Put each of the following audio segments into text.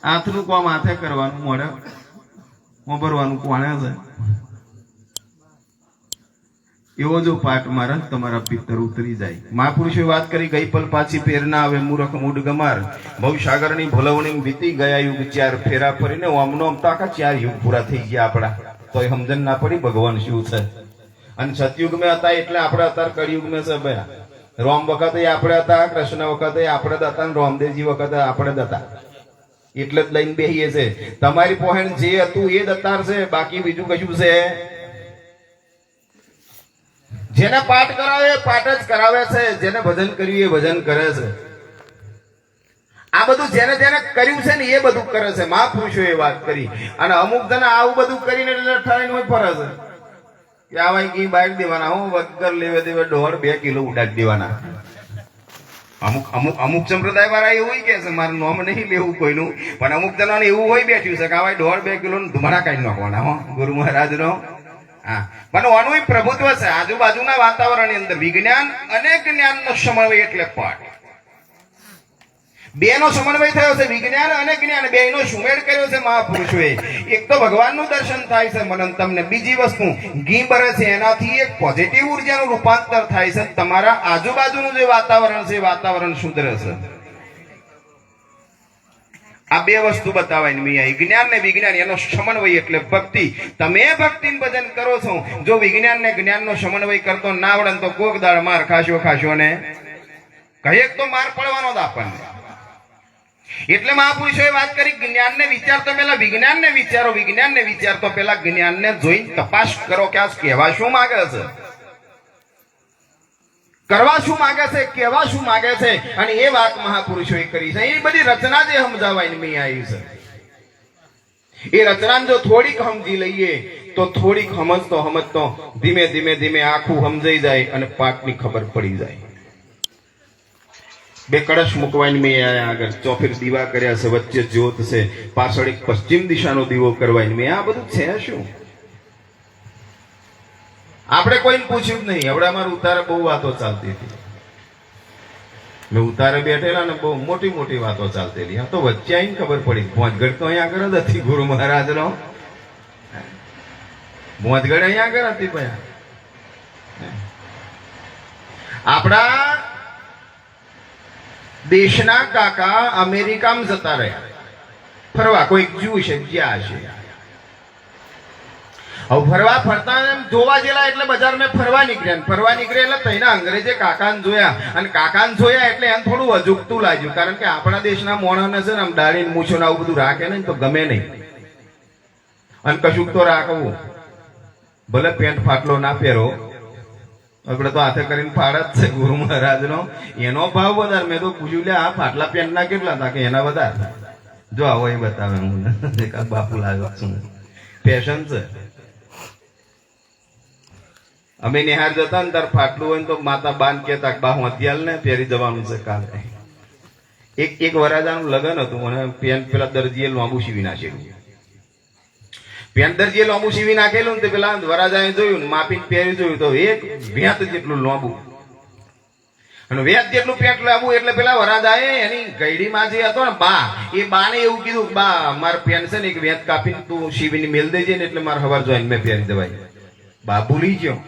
આથનું કામ હાથે કરવાનું મળે વાપરવાનું કોણે છે એવો જો પાઠ મારા તમારા પિત્તર ઉતરી જાય. મહાપુરુષે વાત કરી ગઈ પલ પાછી ફેર ના આવે મૂરખ મૂડ ગમાર ભવસાગર ની ભોલવણી વીતી ગયા યુગ ચાર ફેરા ફરીને ઓમનો તાકા ચાર યુગ પૂરા થઈ ગયા આપડા તોય સમજણ ના પડી ભગવાન શું છે. અને સતયુગ મેં હતા એટલે આપણે અત્યારે કળિયુગ મેં છે ભયા. રોમ વખતે આપણે હતા, કૃષ્ણ વખતે આપણે જ હતા, રામદેવજી વખતે આપણે જ હતા એટલે જ લઈને બેહીએ છે. તમારી પોહેણ જે હતું એ જ અત્યાર છે, બાકી બીજું કશું છે. જેને પાઠ કરાવે પાઠ જ કરાવે છે, જેને ભજન કર્યું એ ભજન કરે છે. આ બધું જેને જેને કર્યું છે ને એ બધું કરે છે. મહાપુરુષો એ વાત કરી. અને અમુક જણા આવું બધું કરીને ઠરાઈને હોય ફરે છે કે આવાય કી બાઈક દેવાના, હું વગર લેવે દેવે 1.5-2 કિલો ઉડાડી દેવાના. અમુક સંપ્રદાય વાળા એવું કે છે મારું નામ નહીં લેવું કોઈનું, પણ અમુક જણાને એવું હોય બેઠ્યું છે કે આવાય 1.5-2 કિલો ધુમાડા કાઢી નાખવાના હો ગુરુ મહારાજ નો. હા, પણ આનું પ્રભુત્વ છે આજુબાજુના વાતાવરણ ની અંદર. વિજ્ઞાન અને જ્ઞાન નો સમન્વય એટલે પાઠ. બે નો સમન્વય થયો છે, વિજ્ઞાન અને જ્ઞાન બે નો સુમેળ કર્યો છે મહાપુરુષોએ. એક તો ભગવાનનું દર્શન થાય છે મનન તમને, બીજી વસ્તુ ઘી બરે છે એનાથી એક પોઝિટિવ ઉર્જાનું રૂપાંતર થાય છે. તમારા આજુબાજુનું જે વાતાવરણ છે વાતાવરણ સુધરે છે. આ બે વસ્તુ બતાવાય મેં જ્ઞાન ને વિજ્ઞાન એનો સમન્વય એટલે ભક્તિ. તમે ભક્તિ ભજન કરો છો, જો વિજ્ઞાન ને જ્ઞાન નો સમન્વય કરતો ના આવડે તો કોક દાળ માર ખાશો ને કહીએ તો માર પડવાનો જ આપણને. એટલે મહાપુરુષોએ વાત કરી જ્ઞાન ને વિચારતો પેલા વિજ્ઞાન ને વિચારો, વિજ્ઞાન ને વિચારતો પેલા જ્ઞાન ને જોઈને તપાસ કરો કે આ કહેવા શું માંગે છે, કરવા શું માંગે છે, કહેવા શું માંગે છે. અને એ વાત મહાપુરુષોએ કરી છે. એ બધી રચના જે સમજાવાય મેં આવી છે. એ રચના જો થોડીક સમજી લઈએ તો થોડીક સમજતો ધીમે ધીમે આખું સમજાઈ જાય અને પાઠની ખબર પડી જાય. બે કળશ મૂકવાની મેં આગળ ચોફેર દીવા કર્યા છે, વચ્ચે જ્યોત છે, પાછળ એક પશ્ચિમ દિશાનો દીવો કરવાની મેં. આ બધું છે શું? આપણે કોઈને પૂછ્યું જ નહીં. હવે અમારે ઉતારે બહુ વાતો ચાલતી હતી. મેં ઉતારે બેઠેલા ને બહુ મોટી મોટી વાતો ચાલતેલી. આ તો વચ્ચે આવીને ખબર પડી ભોંજગઢ તો અહીંયા આગળ જ હતી ગુરુ મહારાજ નો. ભોંજગઢ અહીંયા આગળ હતી ભયા. આપણા દેશના કાકા અમેરિકામાં જતા રહ્યા ફરવા, કોઈક જુ છે જ્યાં છે. હવે ફરવા ફરતા એમ જોવા જેલા એટલે બજારમાં ફરવા નીકળ્યા. ફરવા નીકળ્યા એટલે તઈના અંગ્રેજે કાકાને જોયા, અને કાકાને જોયા એટલે એમ થોડું અજુકતું લાગ્યું. કારણ કે આપણા દેશના મોણાને છે ને આમ દાઢી મૂછો ને આવું બધું રાખે ને તો ગમે નહીં. અને કશુંક તો રાખવું, ભલે પેન્ટ ફાટલો ના પહેરો, આપણે તો હાથે કરીને ફાડ જ છે ગુરુ મહારાજ નો. એનો ભાવ વધારે. મેં તો પૂછ્યું લે આ ફાટલા પેન્ટ ના કેટલા હતા કે એના વધારે. જો આવો એ બતાવે હું બાપુ લાવ્યો છું, ફેશન છે. અમે નિહાર જતા ને તાર ફાટલું હોય ને તો માતા બાન કેતા બા હું અત્યાર ને પહેરી જવાનું છે કાલે. એક વરાજાનું લગન હતું અને પેન્ટ પેલા દરજીએ લાંબુ સીવી નાખેલું. પેન્ટ દરજીએ લાંબુ સીવી નાખેલું ને પેલા વરાજાએ જોયું ને માપીને પહેરી જોયું તો એક વેત જેટલું લાંબુ અને વેત જેટલું પેન્ટ લાંબુ. એટલે પેલા વરાજાએ એની ગઈડીમાં જે હતો ને બા, એ બાને એવું કીધું બા મારે પેન્ટ છે ને એક વેત કાપીને તું સીવીને મેલ દેજે ને એટલે મારે સવાર જોઈને મેં પહેરી દેવાય. બા ભૂલી ગયો.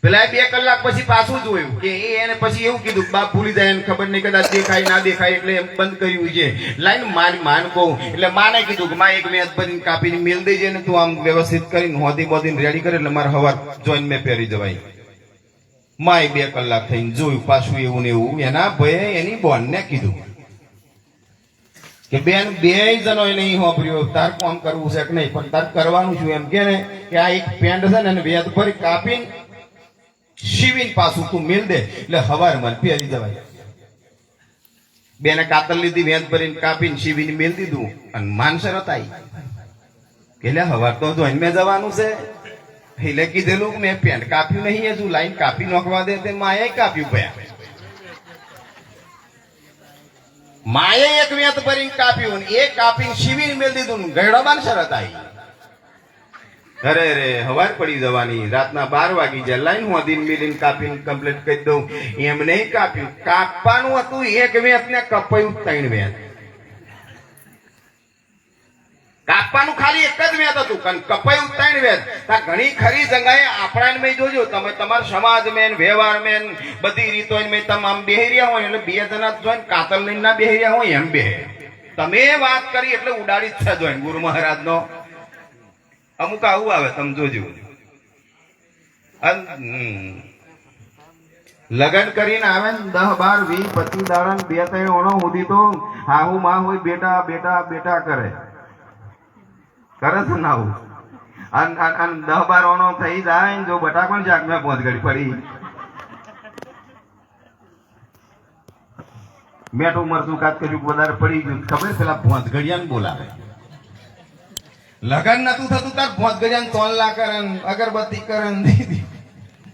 પેલા 2 કલાક પછી પાછું જોયું કે એને પછી એવું કીધું બાપ ભૂલી જાય, એને ખબર નહીં કદાચ દેખાય ના દેખાય એટલે એમ બંધ કર્યું છે. લાઈન માન કહું એટલે માને કીધું કે માં એક મેચ બધી કાપીને મેલ દેજે ને તું આમ વ્યવસ્થિત કરીને હોદી બોદીને રેડી કરે એટલે મારે હવાર જોઈને મેં પહેરી જવાય. માય 2 કલાક થઈને જોયું પાછું એવું ને એવું. એના ભાઈએ એની બોનને કીધું કે બેન બે જણો નહીં હોભર્યો તાર કામ કરવું છે કે નહીં, પણ તાર કરવાનું શું એમ કે ને કે આ એક પેન્ટ છે ને વેત ભરી કાપીને શિવીન પાછું તું મેલ દે એટલે હવાર માં પહેરી જવાય. બેને કાતર લીધી, વેત ભરીને કાપીને શિવીને મેલ દીધું અને માનસરત આવી કે હવાર તો જોઈને મેં જવાનું છે. એટલે કીધેલું મેં પેન્ટ કાપ્યું નહીં, હજુ લાઈન કાપી નાખવા દે. માએ કાપ્યું ભયા. માએ એક વેત ભરીને કાપ્યું, એ કાપીને શિવીને મેલ દીધું. ગયડો માનસરત આવી. અરે રે હવાર પડી જવાની, રાતના 12 વાગી જાય, લાઈન હોદીને મિલીને કાપીને કમ્પ્લીટ કરી દઉં. એમ નહીં કાપ્યું, કાપવાનું હતું એક વેત ને કપાયું 3 વેત. કાપવાનું ખાલી એક જ વેત હતું પણ કપાયું 3 વેત. ઘણી ખરી જગ્યાએ આપણા મેં જોજો, તમે તમારા સમાજ મેન વ્યવહાર મેન બધી રીતો મેં તમે આમ બેહી રહ્યા હોય એટલે 2 જણા જોઈને કાતર લઈને ના બેહી રહ્યા હોય એમ બે. તમે વાત કરી એટલે ઉડાડી જ છે જોઈને ગુરુ મહારાજ નો. અમુક આવું આવે તમે જોજો. લગન કરીને આવે ને 10, 12, 20, 25 દાડા 2, 3 ઓણો સુધી તો હાહુ માં હોય બેટા બેટા બેટા કરે છે ને આવું. અને 10, 12 ઓણો થઈ જાય ને જો બટાકો ને શાક મેં પહોંચગડી પડી મેઠું મરચું કાચ કર્યું વધારે પડી ગયું ખબર, પેલા ભોંતગડિયાને બોલાવે. લગન નતું થતું તાર ભોંતગડિયાને તોલલા કરે, અગરબત્તી કરે,